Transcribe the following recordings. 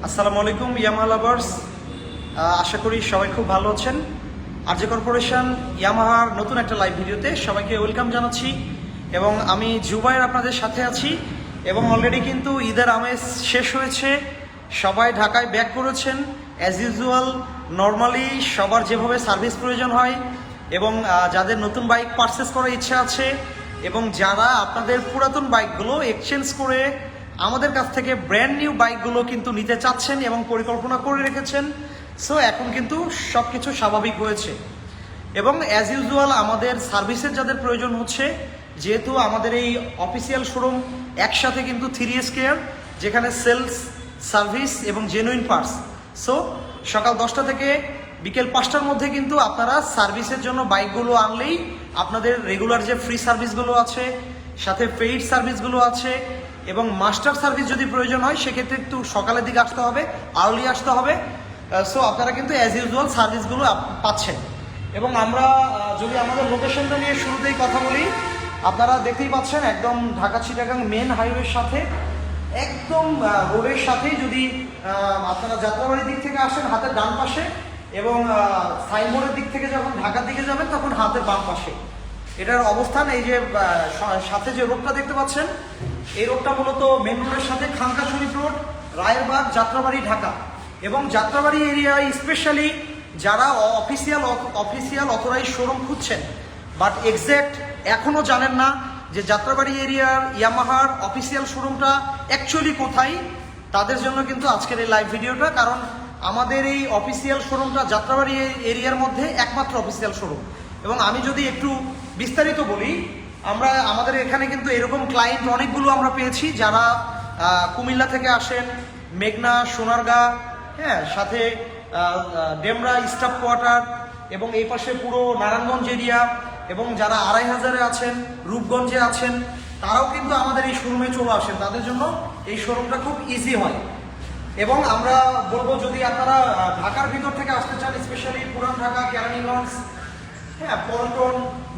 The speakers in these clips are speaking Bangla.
আসসালামু আলাইকুম ইয়ামাহা লাভার্স, আশা করি সবাই খুব ভালো আছেন। আরজে কর্পোরেশন ইয়ামাহার নতুন একটা লাইভ ভিডিওতে সবাইকে ওয়েলকাম জানাচ্ছি এবং আমি জুবাইর আপনাদের সাথে আছি। এবং অলরেডি কিন্তু ঈদের আমেজ শেষ হয়েছে, সবাই ঢাকায় ব্যাক করেছেন অ্যাজ ইউজুয়াল। নর্মালি সবার যেভাবে সার্ভিস প্রয়োজন হয় এবং যাদের নতুন বাইক পারচেস করার ইচ্ছা আছে এবং যারা আপনাদের পুরাতন বাইকগুলো এক্সচেঞ্জ করে আমাদের কাছ থেকে ব্র্যান্ড নিউ বাইকগুলো কিন্তু নিতে চাচ্ছেন এবং পরিকল্পনা করে রেখেছেন। সো এখন কিন্তু সব কিছু স্বাভাবিক হয়েছে এবং অ্যাজ ইউজুয়াল আমাদের সার্ভিসের যাদের প্রয়োজন হচ্ছে, যেহেতু আমাদের এই অফিসিয়াল শোরুম একসাথে কিন্তু 3S কেয়ার, যেখানে সেলস, সার্ভিস এবং জেনুইন পার্টস। সো সকাল 10টা থেকে বিকেল 5টার মধ্যে কিন্তু আপনারা সার্ভিসের জন্য বাইকগুলো আনলেই আপনাদের রেগুলার যে ফ্রি সার্ভিসগুলো আছে, সাথে পেইড সার্ভিসগুলো আছে এবং মাস্টার সার্ভিস যদি প্রয়োজন হয় সেক্ষেত্রে একটু সকালের দিকে আসতে হবে, আর্লি আসতে হবে। সো আপনারা কিন্তু অ্যাজ ইউজুয়াল সার্ভিসগুলো পাচ্ছেন। এবং আমরা যদি আমাদের লোকেশনটা নিয়ে শুরুতেই কথা বলি, আপনারা দেখতেই পাচ্ছেন একদম ঢাকা চিটাগাং মেন হাইওয়ের সাথে, একদম রোডের সাথেই। যদি আপনারা যাত্রাবাড়ির দিক থেকে আসেন হাতের ডান পাশে এবং সাইনবোর্ডের দিক থেকে যখন ঢাকার দিকে যাবেন তখন হাতের বাম পাশে এটার অবস্থান। এই যে সাথে যে রোডটা দেখতে পাচ্ছেন, এই রোডটা মূলত মেন রোডের সাথে খানকা শরীফ রোড, রায়েরবাগ, যাত্রাবাড়ি, ঢাকা। এবং যাত্রাবাড়ি এরিয়ায় স্পেশালি যারা অফিসিয়াল অথরাইজ শোরুম খুঁজছেন বাট এক্স্যাক্ট এখনও জানেন না যে যাত্রাবাড়ি এরিয়ার ইয়ামাহার অফিসিয়াল শোরুমটা অ্যাকচুয়ালি কোথায়, তাদের জন্য কিন্তু আজকের এই লাইভ ভিডিওটা। কারণ আমাদের এই অফিসিয়াল শোরুমটা যাত্রাবাড়ি এরিয়ার মধ্যে একমাত্র অফিসিয়াল শোরুম। এবং আমি যদি একটু বিস্তারিত বলি, আমাদের এখানে কিন্তু এরকম ক্লায়েন্ট অনেকগুলো আমরা পেয়েছি যারা কুমিল্লা থেকে আসেন, মেঘনা, সোনারগাঁ, হ্যাঁ, সাথে ডেমরা স্টাফ কোয়ার্টার এবং এই পাশে পুরো নারায়ণগঞ্জ এরিয়া, এবং যারা 2500-এ আছেন, রূপগঞ্জে আছেন, তারাও কিন্তু আমাদের এই শোরুমে চলে আসেন। তাদের জন্য এই শোরুমটা খুব ইজি হয়। এবং আমরা বলবো যদি আপনারা ঢাকার ভিতর থেকে আসতে চান, স্পেশালি পুরান ঢাকা, কেরানীগঞ্জ, হ্যাঁ, পল্টন,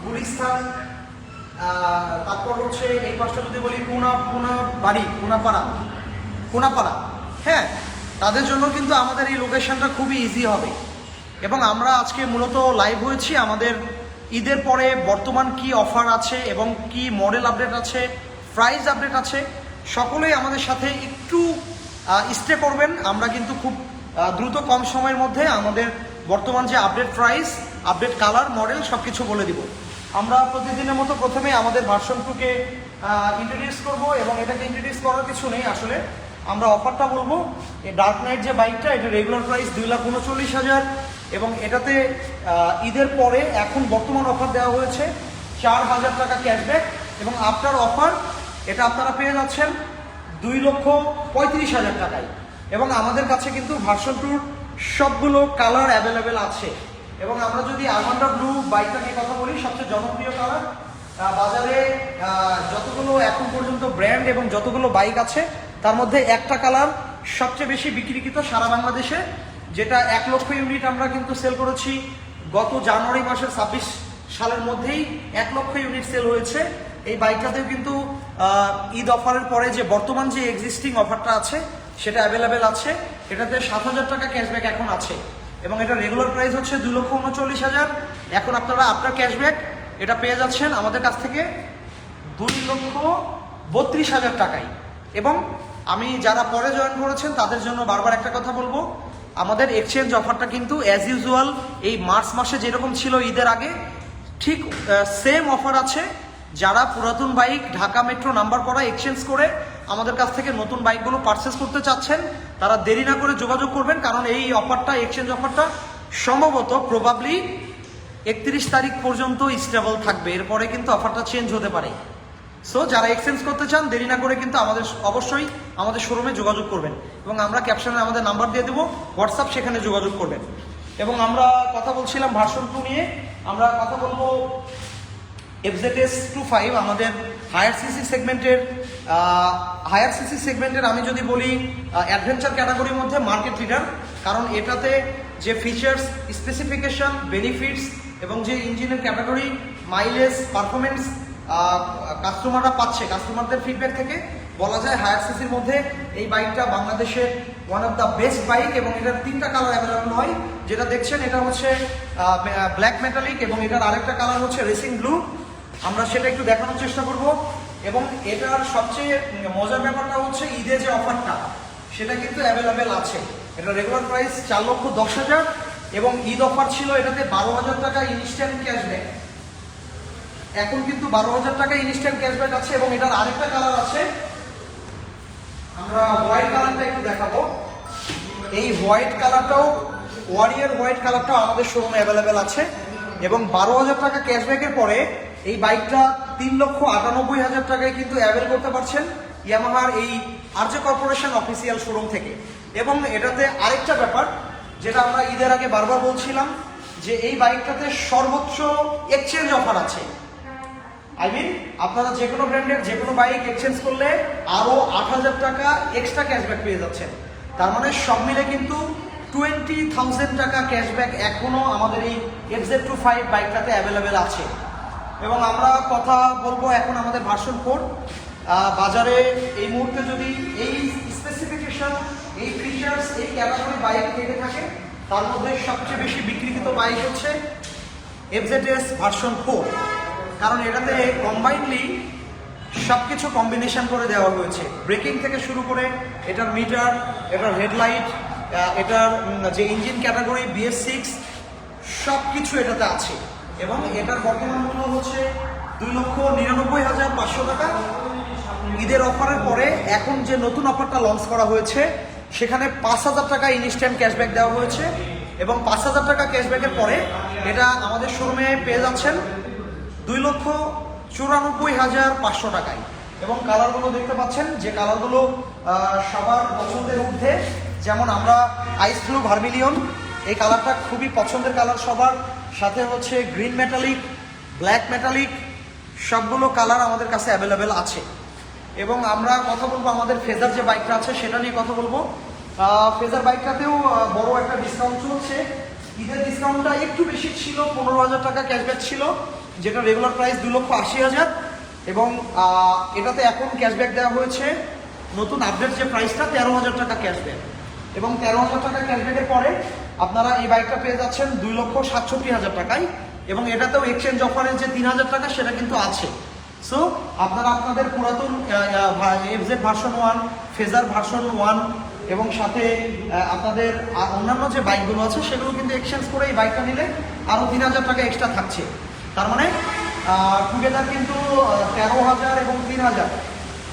গুলিস্তান, তারপর হচ্ছে এই পাশটা যদি বলি কোনাপাড়া, হ্যাঁ, তাদের জন্য কিন্তু আমাদের এই লোকেশনটা খুবই ইজি হবে। এবং আমরা আজকে মূলত লাইভ হয়েছি আমাদের ঈদের পরে বর্তমান কি অফার আছে এবং কি মডেল আপডেট আছে, প্রাইস আপডেট আছে, সকলেই আমাদের সাথে একটু স্টে করবেন। আমরা কিন্তু খুব দ্রুত কম সময়ের মধ্যে আমাদের বর্তমান যে update price, update colour, model সব কিছু বলে দিব। আমরা প্রতিদিনের মতো প্রথমে আমাদের ভার্সন 2-কে ইন্ট্রোডিউস করব এবং এটাকে ইন্ট্রোডিউস করার কিছু নেই আসলে। আমরা অফারটা বলবো, এই ডার্ক নাইট যে বাইকটা, এটা রেগুলার প্রাইস 2,39,000 এবং এটাতে ঈদের পরে এখন বর্তমান অফার দেওয়া হয়েছে 4,000 টাকা ক্যাশব্যাক এবং আফটার অফার এটা আপনারা পেয়ে যাচ্ছেন 2,35,000 টাকায়। এবং আমাদের কাছে কিন্তু ভার্সন 2 সবগুলো কালার অ্যাভেলেবেল আছে। এবং আমরা যদি আলমান্ডা ব্লু বাইকটা নিয়ে কথা বলি, সবচেয়ে জনপ্রিয় কালার বাজারে যতগুলো এখন পর্যন্ত ব্র্যান্ড এবং যতগুলো বাইক আছে তার মধ্যে একটা কালার সবচেয়ে বেশি বিক্রিকৃত সারা বাংলাদেশে, যেটা 1 লক্ষ ইউনিট আমরা কিন্তু সেল করেছি গত জানুয়ারি মাসের 26 সালের মধ্যেই 1 লক্ষ ইউনিট সেল হয়েছে। এই বাইকটাতেও কিন্তু ঈদ অফারের পরে যে বর্তমান যে এক্সিস্টিং অফারটা আছে সেটা অ্যাভেলেবেল আছে। এটাতে 7,000 টাকা ক্যাশব্যাক এখন আছে এবং এটা রেগুলার প্রাইস হচ্ছে 2,39,000। এখন আপনারা আপনার ক্যাশব্যাক এটা পেয়ে যাচ্ছেন আমাদের কাছ থেকে 2,32,000 টাকায়। এবং আমি যারা পরে জয়েন করেছেন তাদের জন্য বারবার একটা কথা বলবো, আমাদের এক্সচেঞ্জ অফারটা কিন্তু অ্যাজ ইউজুয়াল এই মার্চ মাসে যেরকম ছিল ঈদের আগে, ঠিক সেম অফার আছে। যারা পুরাতন বাইক ঢাকা মেট্রো নাম্বার করা এক্সচেঞ্জ করে আমাদের কাছ থেকে নতুন বাইকগুলো পারচেস করতে চাচ্ছেন, তারা দেরি না করে যোগাযোগ করবেন। কারণ এই অফারটা, এক্সচেঞ্জ অফারটা সম্ভবত প্রবাবলি 31 তারিখ পর্যন্ত স্টেবল থাকবে, এরপরে কিন্তু অফারটা চেঞ্জ হতে পারে। সো যারা এক্সচেঞ্জ করতে চান দেরি না করে কিন্তু অবশ্যই আমাদের শোরুমে যোগাযোগ করবেন এবং আমরা ক্যাপশনে আমাদের নাম্বার দিয়ে দেবো, হোয়াটসঅ্যাপ, সেখানে যোগাযোগ করবেন। এবং আমরা কথা বলছিলাম ভার্সন 2 নিয়ে, আমরা কথা বলবো FZS 25, আমাদের হায়ার সিসি সেগমেন্টের আমি যদি বলি অ্যাডভেঞ্চার ক্যাটাগরির মধ্যে মার্কেট লিডার। কারণ এটাতে যে ফিচার্স, স্পেসিফিকেশন, বেনিফিটস এবং যে ইঞ্জিনের ক্যাটাগরি, মাইলেজ, পারফরমেন্স কাস্টমাররা পাচ্ছে কাস্টমারদের ফিডব্যাক থেকে, বলা যায় হায়ার সিসির মধ্যে এই বাইকটা বাংলাদেশের one of the best bike, এবং এটার 3টা কালার অ্যাভেলেবল হয়। যেটা দেখছেন এটা হচ্ছে ব্ল্যাক মেটালিক, এবং এটার আরেকটা কালার হচ্ছে রেসিং ব্লু। আমরা সেটা একটু দেখানোর চেষ্টা করব। এবং এটার সবচেয়ে মজার ব্যাপারটা হচ্ছে ঈদে যে অফারটা সেটা কিন্তু অ্যাভেলেবেল আছে। এটা রেগুলার প্রাইস 4,10,000, এবং ঈদ অফার ছিল এটাতে 12,000 টাকা ইনস্ট্যান্ট ক্যাশব্যাক। এখন কিন্তু 12,000 টাকা ইনস্ট্যান্ট ক্যাশব্যাক আছে, এবং এটার আরেকটা কালার আছে, আমরা হোয়াইট কালারটা একটু দেখাবো। এই হোয়াইট কালারটাও, ওয়ারিয়ার হোয়াইট কালারটাও আমাদের শোরুমে অ্যাভেলেবেল আছে, এবং 12,000 টাকা ক্যাশব্যাকের পরে এই বাইকটা 3,98,000 টাকায় কিন্তু অ্যাভেল করতে পারছেন ইয়ামাহার এই আরজে কর্পোরেশন অফিসিয়াল শোরুম থেকে। এবং এটাতে আরেকটা ব্যাপার যেটা আমরা ঈদের আগে বারবার বলছিলাম, যে এই বাইকটাতে সর্বোচ্চ এক্সচেঞ্জ অফার আছে। আপনারা যে কোনো ব্র্যান্ডের যে কোনো বাইক এক্সচেঞ্জ করলে আরও 8,000 টাকা এক্সট্রা ক্যাশব্যাক পেয়ে যাচ্ছেন। তার মানে সব মিলে কিন্তু 20,000 টাকা ক্যাশব্যাক এখনও আমাদের এই FZ25 বাইকটাতে অ্যাভেলেবেল আছে। এবং আমরা কথা বলবো এখন আমাদের ভার্সন 4 বাজারে এই মুহূর্তে যদি এই স্পেসিফিকেশন, এই ফিচার্স, এই ক্যাটাগরি বাইক থেকে থাকে, তার মধ্যে সবচেয়ে বেশি বিক্রিত বাইক হচ্ছে FZS ভার্সন 4। কারণ এটাতে কম্বাইনলি সব কিছু কম্বিনেশন করে দেওয়া হয়েছে, ব্রেকিং থেকে শুরু করে এটার মিটার, এটার হেডলাইট, এটার যে ইঞ্জিন ক্যাটাগরি BS6 সব কিছু এটাতে আছে। এবং এটার বর্তমান মূল্য হচ্ছে 2,99,500 টাকা। ঈদের অফারের পরে এখন যে নতুন অফারটা লঞ্চ করা হয়েছে সেখানে 5,000 টাকা ইনস্ট্যান্ট ক্যাশব্যাক দেওয়া হয়েছে, এবং 5,000 টাকা ক্যাশব্যাকের পরে এটা আমাদের শোরুমে পেয়ে যাচ্ছেন 2,94,500 টাকায়। এবং কালারগুলো দেখতে পাচ্ছেন যে কালারগুলো সবার পছন্দের ঊর্ধ্বে। যেমন আমরা আইস ব্লু ভার্মিলিয়ন, এই কালারটা খুবই পছন্দের কালার সবার। সাথে হচ্ছে গ্রিন মেটালিক, ব্ল্যাক মেটালিক, সবগুলো কালার আমাদের কাছে অ্যাভেলেবেল আছে। এবং আমরা কথা বলবো আমাদের ফেজার যে বাইকটা আছে সেটা নিয়ে কথা বলবো। ফেজার বাইকটাতেও বড় একটা ডিসকাউন্ট চলছে। ঈদের ডিসকাউন্টটা একটু বেশি ছিল, 15,000 টাকা ক্যাশব্যাক ছিল, যেটা রেগুলার প্রাইস 2,80,000, এবং এটাতে এখন ক্যাশব্যাক দেওয়া হয়েছে নতুন আপডেট যে প্রাইসটা 13,000 টাকা ক্যাশব্যাক। এবং 13,000 টাকা ক্যাশব্যাকের পরে আপনারা এই বাইকটা পেয়ে যাচ্ছেন 2,67,000 টাকায়, এবং এটাতেও এক্সচেঞ্জ অফারের যে 3,000 টাকা সেটা কিন্তু আছে। সো আপনারা আপনাদের পুরাতন FZ ভার্সন 1, ফেজার ভার্সন 1 এবং সাথে আপনাদের অন্যান্য যে বাইকগুলো আছে সেগুলো কিন্তু এক্সচেঞ্জ করে এই বাইকটা নিলে আরও 3,000 টাকা এক্সট্রা থাকছে। তার মানে টুগেদার কিন্তু 13,000 এবং 3,000,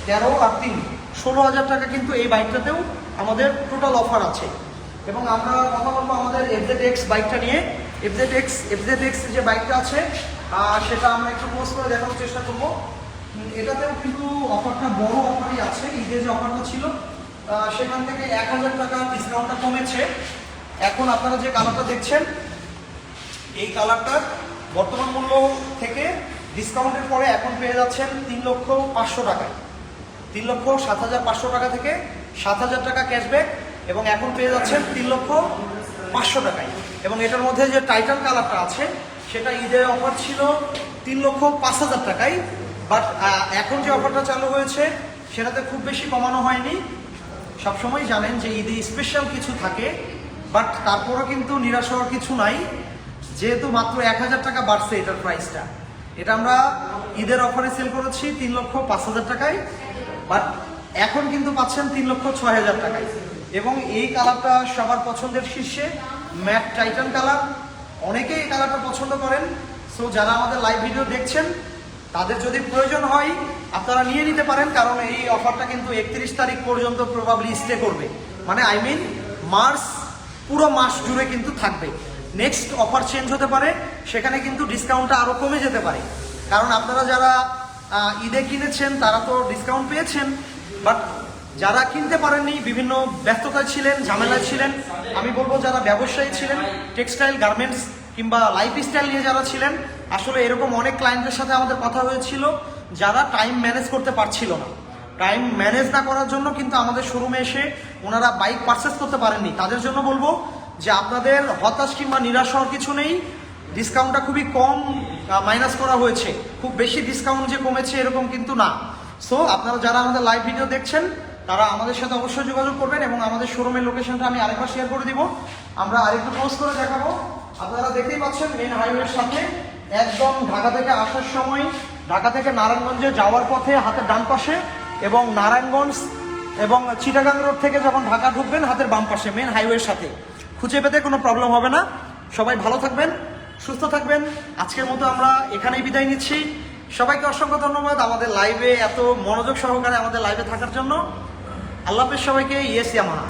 13 আর 3, 16,000 টাকা কিন্তু এই বাইকটাতেও আমাদের টোটাল অফার আছে। এবং আমরা কথা বলবো আমাদের FZX বাইকটা নিয়ে। FZX যে বাইকটা আছে সেটা আমরা একটু পোস্ট করে দেখানোর চেষ্টা করবো। এটাতেও কিন্তু অফারটা বড় অফারই আছে। ঈদে যে অফারটা ছিল সেখান থেকে 1,000 টাকা ডিসকাউন্টটা কমেছে। এখন আপনারা যে কালারটা দেখছেন এই কালারটার বর্তমান মূল্য থেকে ডিসকাউন্টের পরে এখন পেয়ে যাচ্ছেন 3,05,000 টাকায়। 3,07,500 টাকা থেকে 7,000 টাকা ক্যাশব্যাক, এবং এখন পেয়ে যাচ্ছেন 3,05,000 টাকায়। এবং এটার মধ্যে যে টাইটান কালারটা আছে সেটা ঈদের অফার ছিল 3,05,000 টাকায়, বাট এখন যে অফারটা চালু হয়েছে সেটাতে খুব বেশি কমানো হয়নি। সবসময় জানেন যে ঈদে স্পেশাল কিছু থাকে, বাট তারপরও কিন্তু নিরাশ হওয়ার কিছু নাই, যেহেতু মাত্র 1,000 টাকা বাড়ছে এটার প্রাইসটা। এটা আমরা ঈদের অফারে সেল করেছি 3,05,000 টাকায়, বাট এখন কিন্তু পাচ্ছেন 3,06,000 টাকায়। এবং এই কালারটা সবার পছন্দের শীর্ষে, ম্যাট টাইটান কালার। অনেকেই এই কালারটা পছন্দ করেন। সো যারা আমাদের লাইভ ভিডিও দেখছেন তাদের যদি প্রয়োজন হয় আপনারা নিয়ে নিতে পারেন, কারণ এই অফারটা কিন্তু 31 তারিখ পর্যন্ত প্রবাবলি স্টে করবে। মানে মার্চ পুরো মাস জুড়ে কিন্তু থাকবে। নেক্সট অফার চেঞ্জ হতে পারে, সেখানে কিন্তু ডিসকাউন্টটা আরও কমে যেতে পারে। কারণ আপনারা যারা ঈদে কিনেছেন তারা তো ডিসকাউন্ট পেয়েছেন, বাট যারা কিনতে পারেননি, বিভিন্ন ব্যস্ততায় ছিলেন, ঝামেলায় ছিলেন, আমি বলবো যারা ব্যবসায়ী ছিলেন, টেক্সটাইল, গার্মেন্টস কিংবা লাইফস্টাইল নিয়ে যারা ছিলেন, আসলে এরকম অনেক ক্লায়েন্টের সাথে আমাদের কথা হয়েছিল যারা টাইম ম্যানেজ করতে পারছিল না। টাইম ম্যানেজ না করার জন্য কিন্তু আমাদের শোরুমে এসে ওনারা বাইক পারচেস করতে পারেননি। তাদের জন্য বলবো যে আপনাদের হতাশ কিংবা নিরাশ হওয়ার কিছু নেই। ডিসকাউন্টটা খুবই কম মাইনাস করা হয়েছে, খুব বেশি ডিসকাউন্ট যে কমেছে এরকম কিন্তু না। সো আপনারা যারা আমাদের লাইভ ভিডিও দেখছেন তারা আমাদের সাথে অবশ্যই যোগাযোগ করবেন এবং আমাদের শোরুমের লোকেশনটা আমি আরেকবার শেয়ার করে দিব। আমরা আরেকটু পোস্ট করে দেখাবো। আপনারা দেখতেই পাচ্ছেন মেন হাইওয়ের সাথে একদম ঢাকা থেকে আসার সময়, ঢাকা থেকে নারায়ণগঞ্জে যাওয়ার পথে হাতের ডান পাশে, এবং নারায়ণগঞ্জ এবং চিটাগাং রোড থেকে যখন ঢাকা ঢুকবেন হাতের বাম পাশে মেন হাইওয়ের সাথে। খুঁজে পেতে কোনো প্রবলেম হবে না। সবাই ভালো থাকবেন, সুস্থ থাকবেন। আজকের মতো আমরা এখানেই বিদায় নিচ্ছি। সবাইকে অসংখ্য ধন্যবাদ আমাদের লাইভে এত মনোযোগ সহকারে আমাদের লাইভে থাকার জন্য। আল্লাহ হাফেজ সবাইকে। Yes Yamaha.